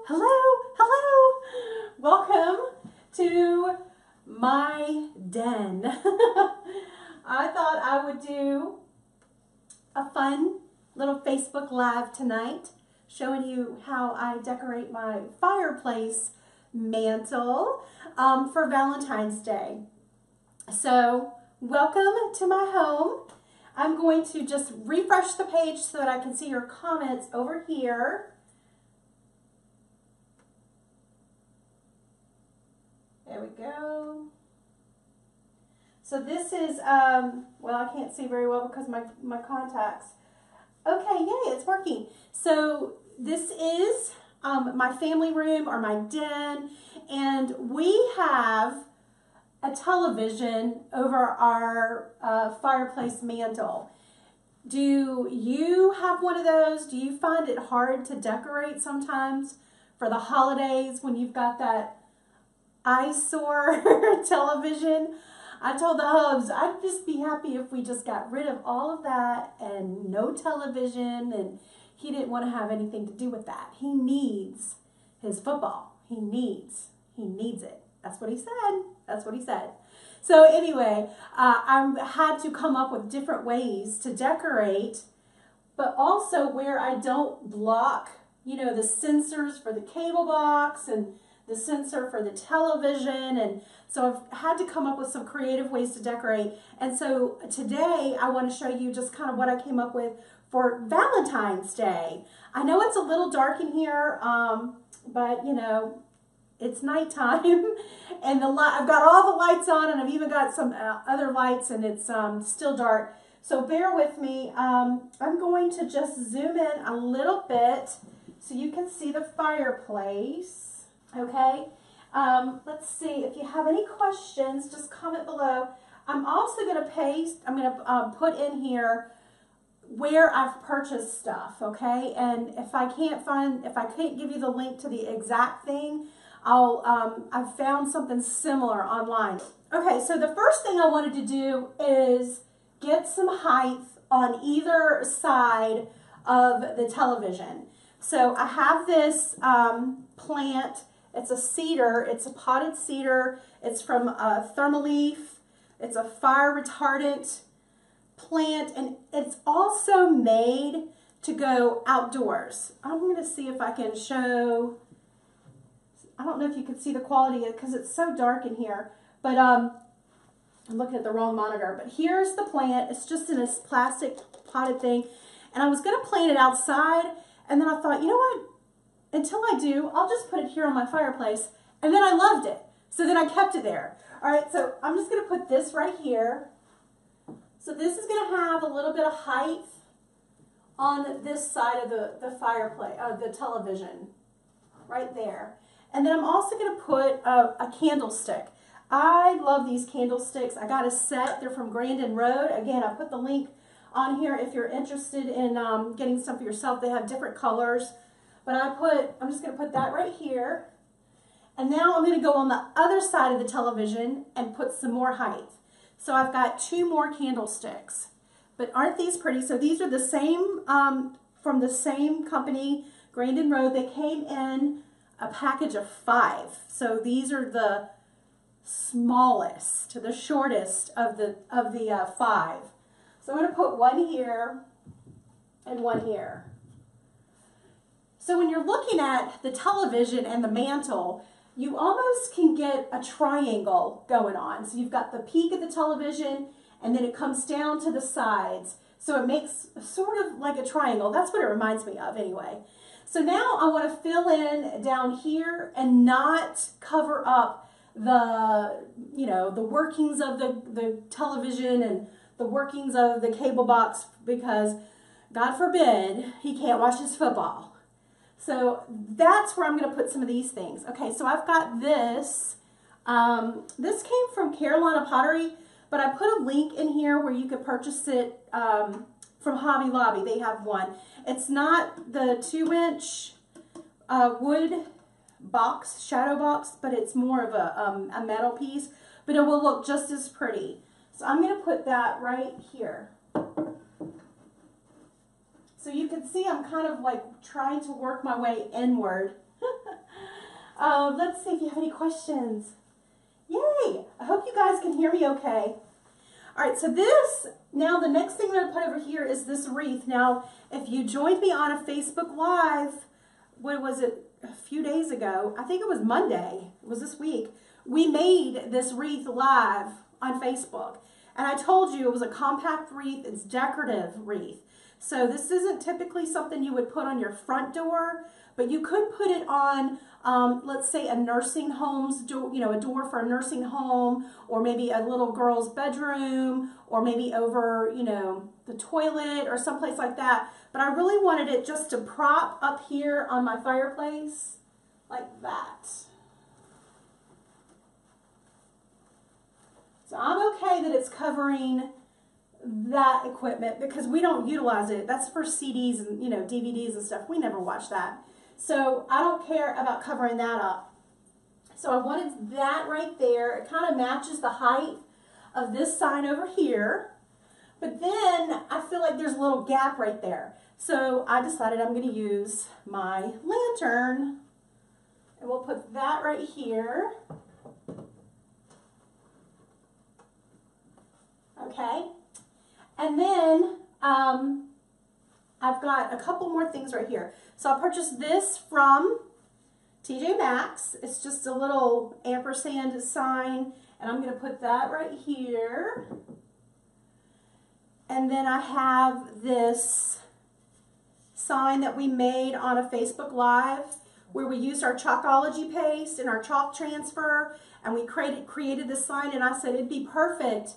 hello. Welcome to my den. I thought I would do a fun little Facebook Live tonight, showing you how I decorate my fireplace mantle for Valentine's Day. So, welcome to my home. I'm going to just refresh the page so that I can see your comments over here. There we go. So this is, well, I can't see very well because my contacts. Okay, yay, it's working. So this is my family room or my den, and we have a television over our fireplace mantle. Do you have one of those? Do you find it hard to decorate sometimes for the holidays when you've got that eyesore television? I told the hubs I'd just be happy if we just got rid of all of that and no television, and he didn't want to have anything to do with that. He needs his football. He needs it. That's what he said. That's what he said. So anyway, I had to come up with different ways to decorate, but also where I don't block, you know, the sensors for the cable box and the sensor for the television. And so I've had to come up with some creative ways to decorate. And so today I want to show you just kind of what I came up with for Valentine's Day. I know it's a little dark in here, but you know, it's nighttime, and I've got all the lights on, and I've even got some other lights, and it's still dark. So bear with me. I'm going to just zoom in a little bit so you can see the fireplace. Okay. Let's see if you have any questions. Just comment below. I'm also going to paste. I'm going to put in here where I've purchased stuff. Okay, and if I can't give you the link to the exact thing, I've found something similar online. Okay, so the first thing I wanted to do is get some height on either side of the television. So I have this plant. It's a cedar. It's a potted cedar. It's from Thermaleaf. It's a fire retardant plant, and it's also made to go outdoors. I'm going to see if I can show. I don't know if you can see the quality because it's so dark in here, but I'm looking at the wrong monitor. But here's the plant. It's just in this plastic potted thing, and I was going to plant it outside, and then I thought, you know what? Until I do, I'll just put it here on my fireplace, and then I loved it, so then I kept it there. All right, so I'm just going to put this right here. So this is going to have a little bit of height on this side of the fireplace, the television, right there. And then I'm also going to put a candlestick. I love these candlesticks. I got a set. They're from Grandin Road. Again, I put the link on here if you're interested in getting some for yourself. They have different colors. But I'm just going to put that right here. And now I'm going to go on the other side of the television and put some more height. So I've got 2 more candlesticks. But aren't these pretty? So these are the same, from the same company, Grandin Road. They came in a package of 5. So these are the smallest, the shortest of the 5. So I'm going to put one here and one here. So when you're looking at the television and the mantle, you almost can get a triangle going on. So you've got the peak of the television, and then it comes down to the sides. So it makes sort of like a triangle. That's what it reminds me of anyway. So now I want to fill in down here and not cover up the, you know, the workings of the television and the workings of the cable box, because God forbid he can't watch his football. So that's where I'm going to put some of these things. Okay, so I've got this. This came from Carolina Pottery, but I put a link in here where you could purchase it from Hobby Lobby. They have one. It's not the 2-inch wood box, shadow box, but it's more of a metal piece, but it will look just as pretty. So I'm going to put that right here. So you can see I'm kind of like trying to work my way inward. Let's see if you have any questions. Yay! I hope you guys can hear me okay. All right, so now the next thing I'm going to put over here is this wreath. Now, if you joined me on a Facebook Live, what was it, a few days ago, I think it was Monday, it was this week, we made this wreath live on Facebook. And I told you it was a compact wreath, it's decorative wreath. So this isn't typically something you would put on your front door, but you could put it on, let's say, a nursing home's door, a door for a nursing home, or maybe a little girl's bedroom, or maybe over, the toilet or someplace like that. But I really wanted it just to prop up here on my fireplace, like that. So I'm okay that it's covering that equipment because we don't utilize it. That's for CDs and DVDs and stuff. We never watch that. So I don't care about covering that up. So I wanted that right there. It kind of matches the height of this sign over here. But then I feel like there's a little gap right there. So I decided I'm going to use my lantern. And we'll put that right here. Okay. And then I've got a couple more things right here. So I purchased this from TJ Maxx. It's just a little ampersand sign, and I'm going to put that right here. And then I have this sign that we made on a Facebook Live where we used our Chalkology paste and our chalk transfer, and we created this sign, and I said it'd be perfect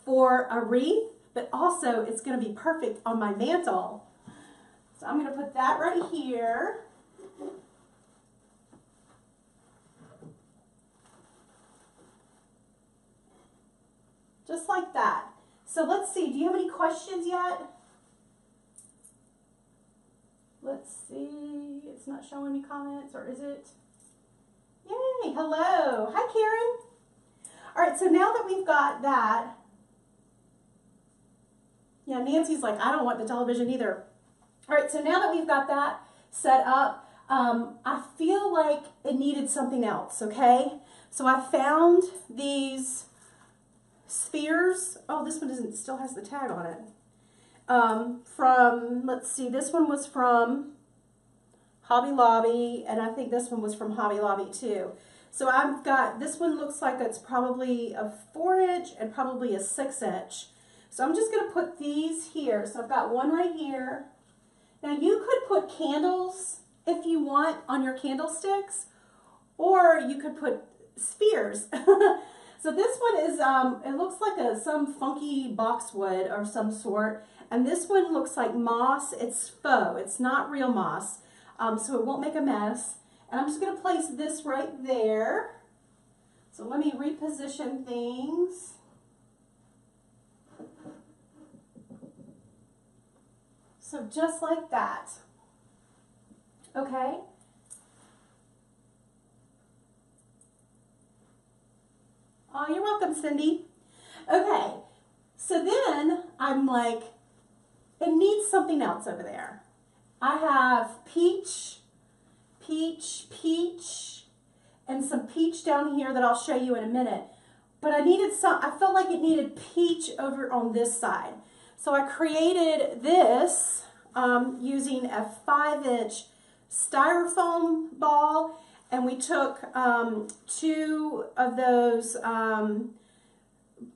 for a wreath, but also it's going to be perfect on my mantle. So I'm going to put that right here. Just like that. So let's see, do you have any questions yet? Let's see, it's not showing me comments, or is it? Yay, hello. Hi, Karen. All right, so now that we've got that, yeah, Nancy's like, I don't want the television either. All right, so now that we've got that set up, I feel like it needed something else, okay? So I found these spheres. Oh, this one still has the tag on it. Let's see, this one was from Hobby Lobby, and I think this one was from Hobby Lobby too. So I've got, this one looks like it's probably a 4-inch and probably a 6-inch. So I'm just going to put these here. So I've got one right here. Now you could put candles if you want on your candlesticks, or you could put spheres. So this one is, it looks like some funky boxwood or some sort. And this one looks like moss. It's faux. It's not real moss. So it won't make a mess. And I'm just going to place this right there. So let me reposition things. So just like that. Okay. Oh, you're welcome, Cindy. Okay. So then I'm like, it needs something else over there. I have peach, and some peach down here that I'll show you in a minute. But I felt like it needed peach over on this side. So I created this using a 5-inch styrofoam ball, and we took 2 of those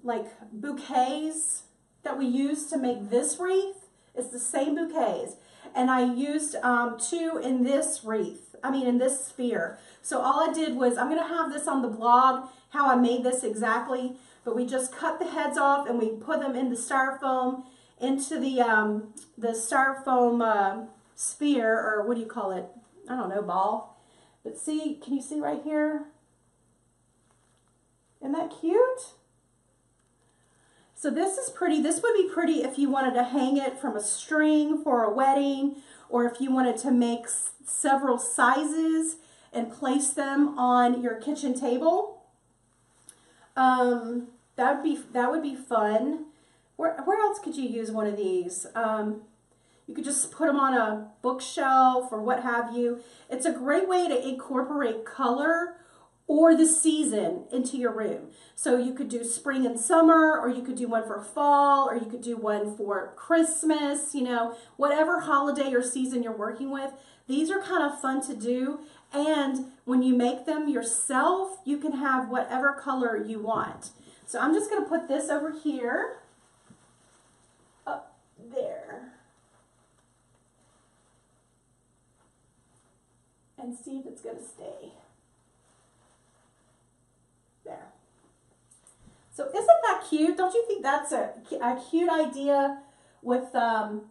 like bouquets that we used to make this wreath. It's the same bouquets. And I used 2 in this wreath, in this sphere. So all I did was, I'm going to have this on the blog, how I made this exactly, but we just cut the heads off and we put them in the styrofoam, into the styrofoam sphere, or what do you call it? I don't know, ball. But see, can you see right here? Isn't that cute? So this is pretty. This would be pretty if you wanted to hang it from a string for a wedding, or if you wanted to make several sizes and place them on your kitchen table. That would be fun. Where else could you use one of these? You You could just put them on a bookshelf or what have you. It's a great way to incorporate color or the season into your room. So you could do spring and summer, or you could do one for fall, or you could do one for Christmas, you know, whatever holiday or season you're working with. These are kind of fun to do. And when you make them yourself, you can have whatever color you want. So I'm just going to put this over here, up there, and see if it's going to stay. There. So isn't that cute? Don't you think that's a cute idea with all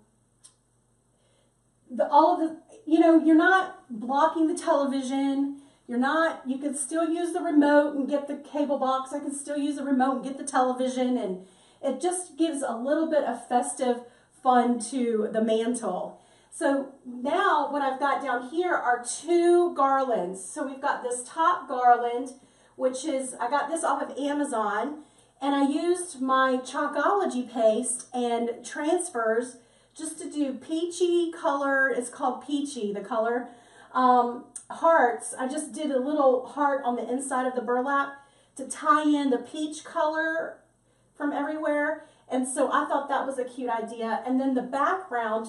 of the, you know, you're not blocking the television. You're not, you can still use the remote and get the cable box. I can still use the remote and get the television, and it just gives a little bit of festive fun to the mantle. So now what I've got down here are 2 garlands. So we've got this top garland, which is, I got this off of Amazon, and I used my Chalkology paste and transfers just to do peachy color. It's called Peachy, the color. Hearts. I just did a little heart on the inside of the burlap to tie in the peach color from everywhere. And so I thought that was a cute idea. And then the background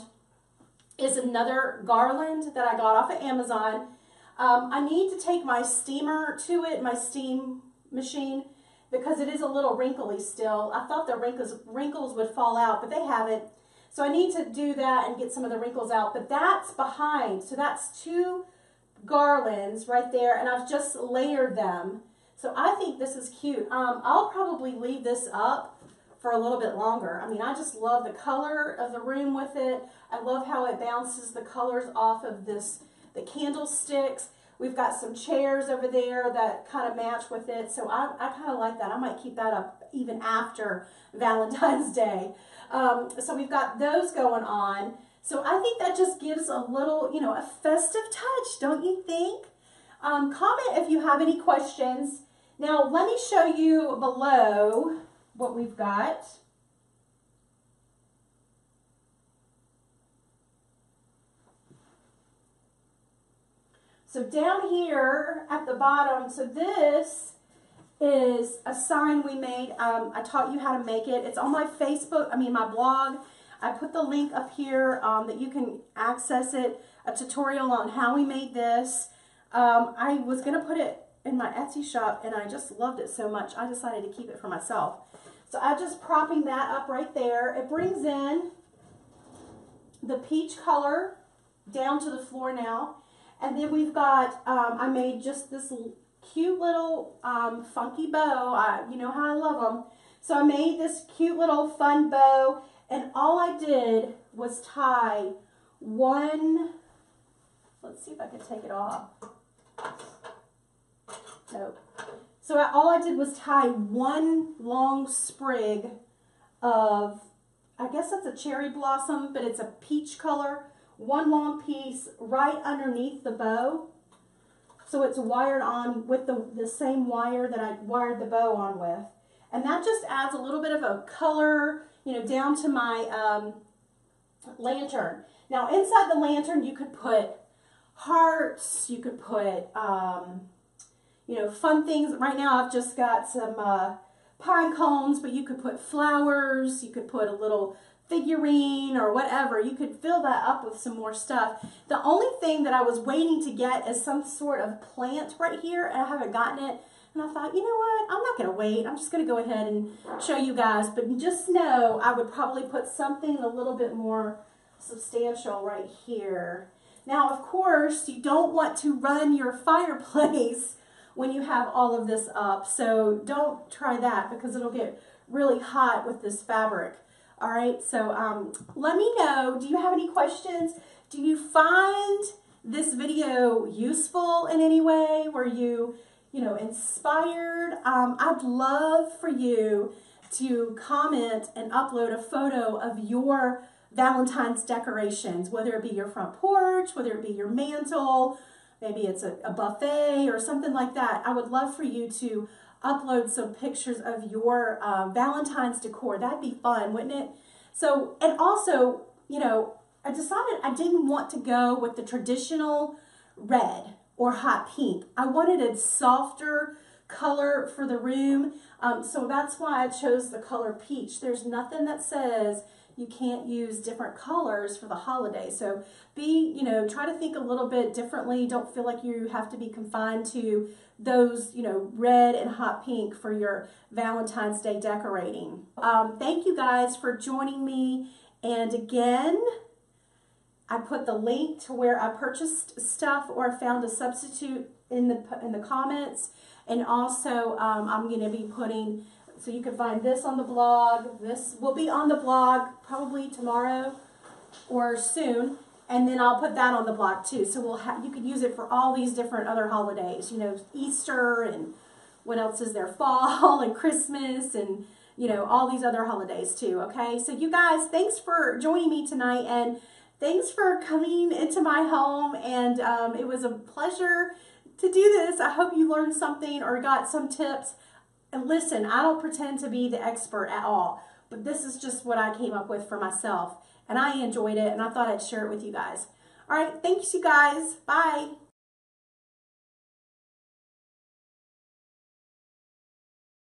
is another garland that I got off of Amazon. I need to take my steamer to it, my steam machine, because it is a little wrinkly still. I thought the wrinkles would fall out, but they haven't. So I need to do that and get some of the wrinkles out, but that's behind. So that's 2 garlands right there, and I've just layered them. So I think this is cute. I'll probably leave this up for a little bit longer. I mean, I just love the color of the room with it. I love how it bounces the colors off of this, the candlesticks. We've got some chairs over there that kind of match with it. So I kind of like that. I might keep that up even after Valentine's Day. So we've got those going on. So I think that just gives a little, you know, a festive touch, don't you think? Comment if you have any questions. Now, let me show you below what we've got. So down here at the bottom, so this is a sign we made. I taught you how to make it. It's on my Facebook, my blog. I put the link up here that you can access it, a tutorial on how we made this. I was going to put it in my Etsy shop, and I just loved it so much, I decided to keep it for myself. So I'm just propping that up right there. It brings in the peach color down to the floor now. And then we've got, I made just this cute little funky bow. You know how I love them. So I made this cute little fun bow, and all I did was tie one, let's see if I can take it off. Nope. So all I did was tie one long sprig of, I guess that's a cherry blossom, but it's a peach color. One long piece right underneath the bow. So it's wired on with the same wire that I wired the bow on with. And that just adds a little bit of a color, you know, down to my lantern. Now inside the lantern you could put hearts, you could put, you know, fun things. Right now I've just got some pine cones, but you could put flowers, you could put a little figurine or whatever. You could fill that up with some more stuff. The only thing that I was waiting to get is some sort of plant right here, and I haven't gotten it. And I thought, you know what, I'm not going to wait. I'm just going to go ahead and show you guys. But just know I would probably put something a little bit more substantial right here. Now, of course, you don't want to run your fireplace when you have all of this up. So don't try that, because it'll get really hot with this fabric. All right, so let me know, do you have any questions? Do you find this video useful in any way? Were you inspired? I'd love for you to comment and upload a photo of your Valentine's decorations, whether it be your front porch, whether it be your mantle, maybe it's a buffet or something like that. I would love for you to upload some pictures of your Valentine's decor. That'd be fun, wouldn't it? So, and also, you know, I decided I didn't want to go with the traditional red or hot pink. I wanted a softer color for the room. So that's why I chose the color peach. There's nothing that says you can't use different colors for the holiday. So try to think a little bit differently. Don't feel like you have to be confined to those, red and hot pink for your Valentine's Day decorating. Thank you guys for joining me. And again, I put the link to where I purchased stuff or found a substitute in the comments. And also, I'm going to be putting, so you can find this on the blog. This will be on the blog probably tomorrow or soon. And then I'll put that on the blog too. So you can use it for all these different other holidays, Easter and what else is there? Fall and Christmas and, all these other holidays too. Okay. So you guys, thanks for joining me tonight and thanks for coming into my home. And it was a pleasure to do this. I hope you learned something or got some tips. And listen, I don't pretend to be the expert at all, but this is just what I came up with for myself. And I enjoyed it, and I thought I'd share it with you guys. All right, thanks, you guys. Bye.